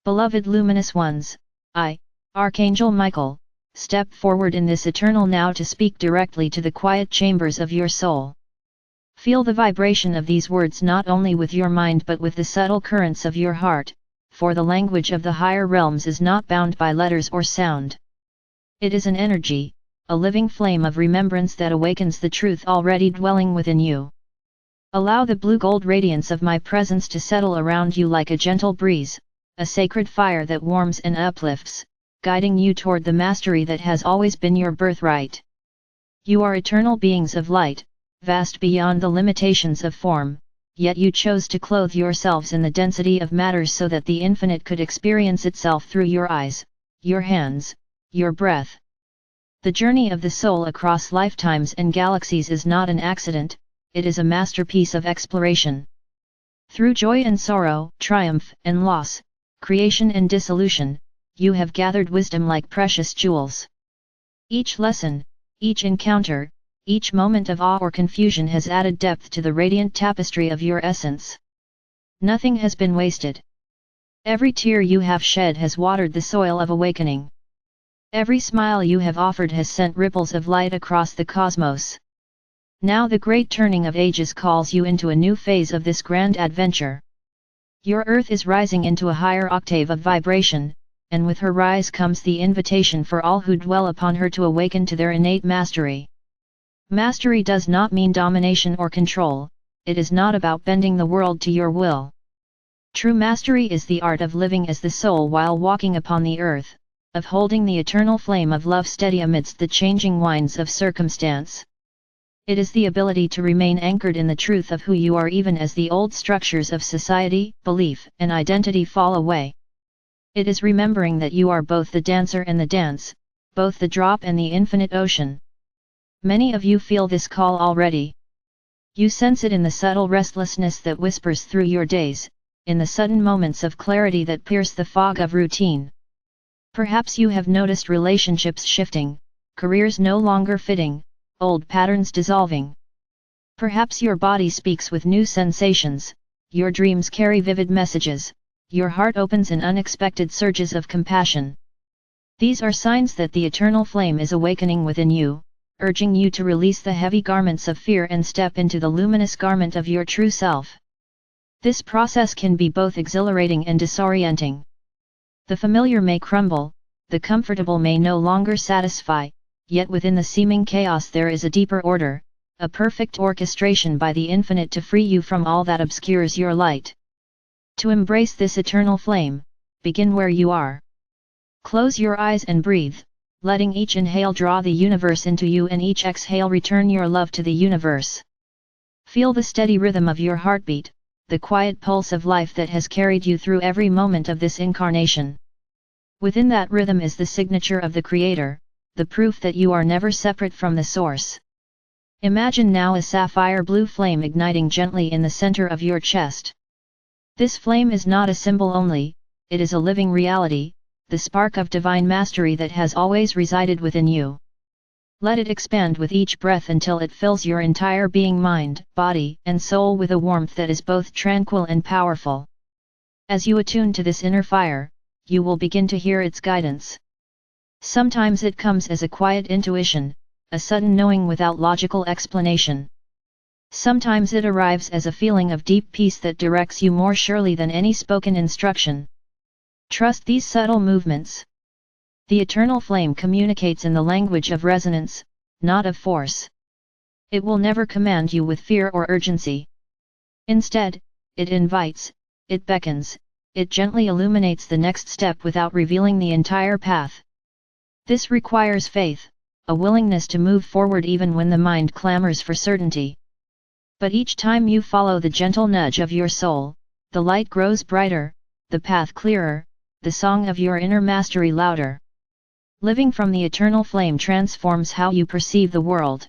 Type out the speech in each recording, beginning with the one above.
Beloved luminous ones, I, Archangel Michael, step forward in this eternal now to speak directly to the quiet chambers of your soul. Feel the vibration of these words not only with your mind but with the subtle currents of your heart, for the language of the higher realms is not bound by letters or sound. It is an energy, a living flame of remembrance that awakens the truth already dwelling within you. Allow the blue-gold radiance of my presence to settle around you like a gentle breeze, a sacred fire that warms and uplifts, guiding you toward the mastery that has always been your birthright. You are eternal beings of light, vast beyond the limitations of form, yet you chose to clothe yourselves in the density of matter so that the infinite could experience itself through your eyes, your hands, your breath. The journey of the soul across lifetimes and galaxies is not an accident, it is a masterpiece of exploration. Through joy and sorrow, triumph and loss, creation and dissolution, you have gathered wisdom like precious jewels. Each lesson, each encounter, each moment of awe or confusion has added depth to the radiant tapestry of your essence. Nothing has been wasted. Every tear you have shed has watered the soil of awakening. Every smile you have offered has sent ripples of light across the cosmos. Now the great turning of ages calls you into a new phase of this grand adventure. Your earth is rising into a higher octave of vibration, and with her rise comes the invitation for all who dwell upon her to awaken to their innate mastery. Mastery does not mean domination or control, it is not about bending the world to your will. True mastery is the art of living as the soul while walking upon the earth, of holding the eternal flame of love steady amidst the changing winds of circumstance. It is the ability to remain anchored in the truth of who you are even as the old structures of society, belief, and identity fall away. It is remembering that you are both the dancer and the dance, both the drop and the infinite ocean. Many of you feel this call already. You sense it in the subtle restlessness that whispers through your days, in the sudden moments of clarity that pierce the fog of routine. Perhaps you have noticed relationships shifting, careers no longer fitting, old patterns dissolving. Perhaps your body speaks with new sensations, your dreams carry vivid messages, your heart opens in unexpected surges of compassion. These are signs that the eternal flame is awakening within you, urging you to release the heavy garments of fear and step into the luminous garment of your true self. This process can be both exhilarating and disorienting. The familiar may crumble, the comfortable may no longer satisfy, yet within the seeming chaos there is a deeper order, a perfect orchestration by the infinite to free you from all that obscures your light. To embrace this eternal flame, begin where you are. Close your eyes and breathe, letting each inhale draw the universe into you and each exhale return your love to the universe. Feel the steady rhythm of your heartbeat, the quiet pulse of life that has carried you through every moment of this incarnation. Within that rhythm is the signature of the Creator, the proof that you are never separate from the source. Imagine now a sapphire blue flame igniting gently in the center of your chest. This flame is not a symbol only, it is a living reality, the spark of divine mastery that has always resided within you. Let it expand with each breath until it fills your entire being, mind, body, and soul with a warmth that is both tranquil and powerful. As you attune to this inner fire, you will begin to hear its guidance. Sometimes it comes as a quiet intuition, a sudden knowing without logical explanation. Sometimes it arrives as a feeling of deep peace that directs you more surely than any spoken instruction. Trust these subtle movements. The eternal flame communicates in the language of resonance, not of force. It will never command you with fear or urgency. Instead, it invites, it beckons, it gently illuminates the next step without revealing the entire path. This requires faith, a willingness to move forward even when the mind clamors for certainty. But each time you follow the gentle nudge of your soul, the light grows brighter, the path clearer, the song of your inner mastery louder. Living from the eternal flame transforms how you perceive the world.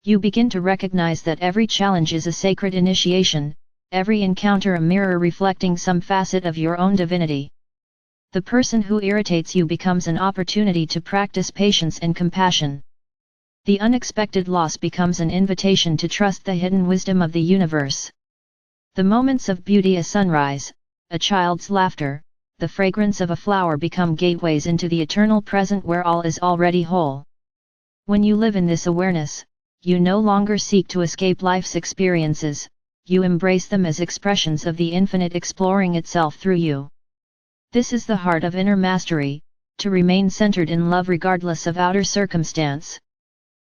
You begin to recognize that every challenge is a sacred initiation, every encounter a mirror reflecting some facet of your own divinity. The person who irritates you becomes an opportunity to practice patience and compassion. The unexpected loss becomes an invitation to trust the hidden wisdom of the universe. The moments of beauty, a sunrise, a child's laughter, the fragrance of a flower become gateways into the eternal present where all is already whole. When you live in this awareness, you no longer seek to escape life's experiences, you embrace them as expressions of the infinite exploring itself through you. This is the heart of inner mastery, to remain centered in love regardless of outer circumstance.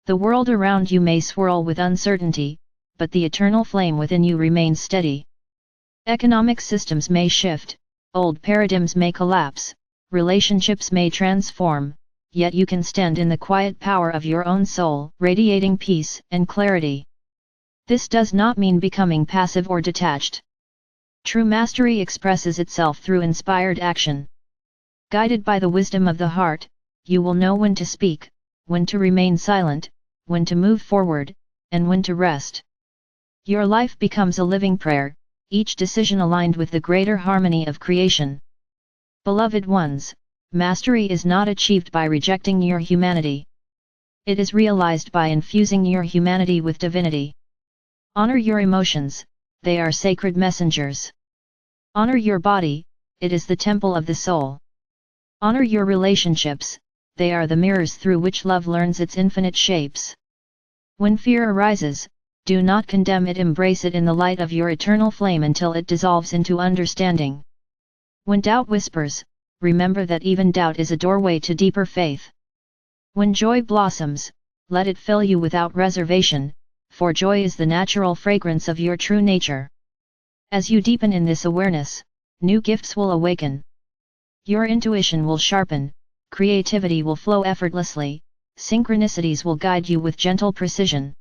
The world around you may swirl with uncertainty, but the eternal flame within you remains steady. Economic systems may shift, old paradigms may collapse, relationships may transform, yet you can stand in the quiet power of your own soul, radiating peace and clarity. This does not mean becoming passive or detached. True mastery expresses itself through inspired action. Guided by the wisdom of the heart, you will know when to speak, when to remain silent, when to move forward, and when to rest. Your life becomes a living prayer, each decision aligned with the greater harmony of creation. Beloved ones, mastery is not achieved by rejecting your humanity. It is realized by infusing your humanity with divinity. Honor your emotions, they are sacred messengers. Honor your body, it is the temple of the soul. Honor your relationships, they are the mirrors through which love learns its infinite shapes. When fear arises, do not condemn it, embrace it in the light of your eternal flame until it dissolves into understanding. When doubt whispers, remember that even doubt is a doorway to deeper faith. When joy blossoms, let it fill you without reservation, for joy is the natural fragrance of your true nature. As you deepen in this awareness, new gifts will awaken. Your intuition will sharpen, creativity will flow effortlessly, synchronicities will guide you with gentle precision.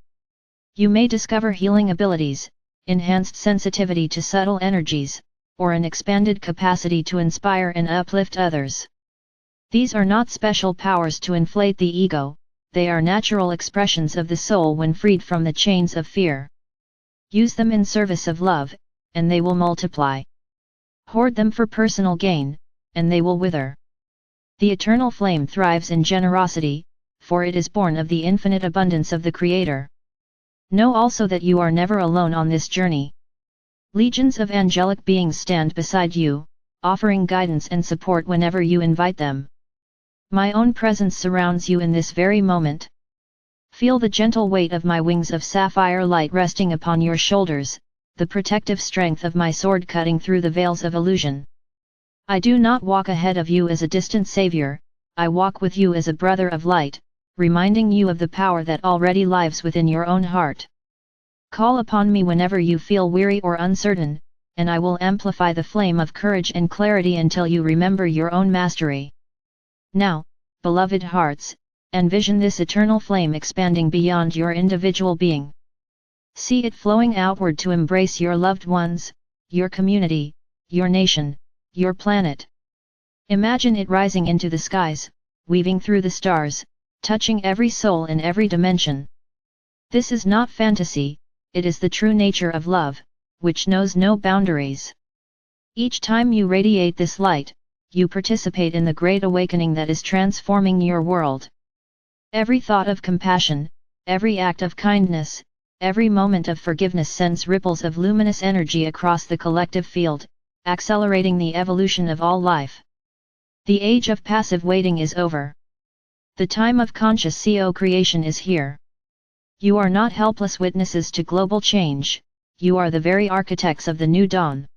You may discover healing abilities, enhanced sensitivity to subtle energies, or an expanded capacity to inspire and uplift others. These are not special powers to inflate the ego, they are natural expressions of the soul when freed from the chains of fear. Use them in service of love, and they will multiply. Hoard them for personal gain, and they will wither. The eternal flame thrives in generosity, for it is born of the infinite abundance of the Creator. Know also that you are never alone on this journey. Legions of angelic beings stand beside you, offering guidance and support whenever you invite them. My own presence surrounds you in this very moment. Feel the gentle weight of my wings of sapphire light resting upon your shoulders, the protective strength of my sword cutting through the veils of illusion. I do not walk ahead of you as a distant savior, I walk with you as a brother of light, reminding you of the power that already lives within your own heart. Call upon me whenever you feel weary or uncertain, and I will amplify the flame of courage and clarity until you remember your own mastery. Now, beloved hearts, envision this eternal flame expanding beyond your individual being. See it flowing outward to embrace your loved ones, your community, your nation, your planet. Imagine it rising into the skies, weaving through the stars, touching every soul in every dimension. This is not fantasy, it is the true nature of love, which knows no boundaries. Each time you radiate this light, you participate in the great awakening that is transforming your world. Every thought of compassion, every act of kindness, every moment of forgiveness sends ripples of luminous energy across the collective field, accelerating the evolution of all life. The age of passive waiting is over. The time of conscious co-creation is here. You are not helpless witnesses to global change, you are the very architects of the new dawn.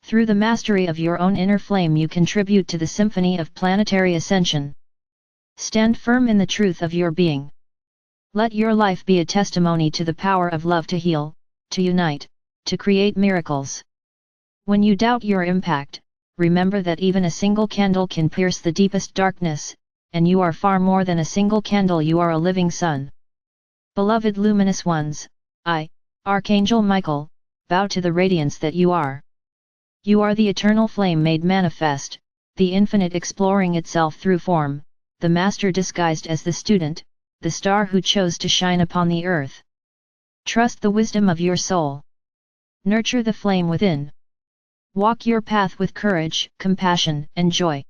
Through the mastery of your own inner flame you contribute to the symphony of planetary ascension. Stand firm in the truth of your being. Let your life be a testimony to the power of love to heal, to unite, to create miracles. When you doubt your impact, remember that even a single candle can pierce the deepest darkness, and you are far more than a single candle, you are a living sun. Beloved luminous ones, I, Archangel Michael, bow to the radiance that you are. You are the eternal flame made manifest, the infinite exploring itself through form, the master disguised as the student, the star who chose to shine upon the earth. Trust the wisdom of your soul. Nurture the flame within. Walk your path with courage, compassion, and joy.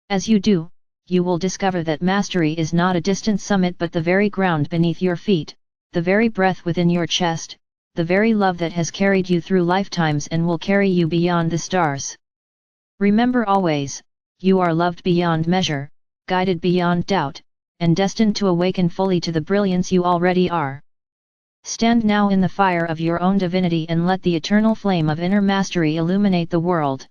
As you do, you will discover that mastery is not a distant summit but the very ground beneath your feet, the very breath within your chest, the very love that has carried you through lifetimes and will carry you beyond the stars. Remember always, you are loved beyond measure, guided beyond doubt, and destined to awaken fully to the brilliance you already are. Stand now in the fire of your own divinity and let the eternal flame of inner mastery illuminate the world.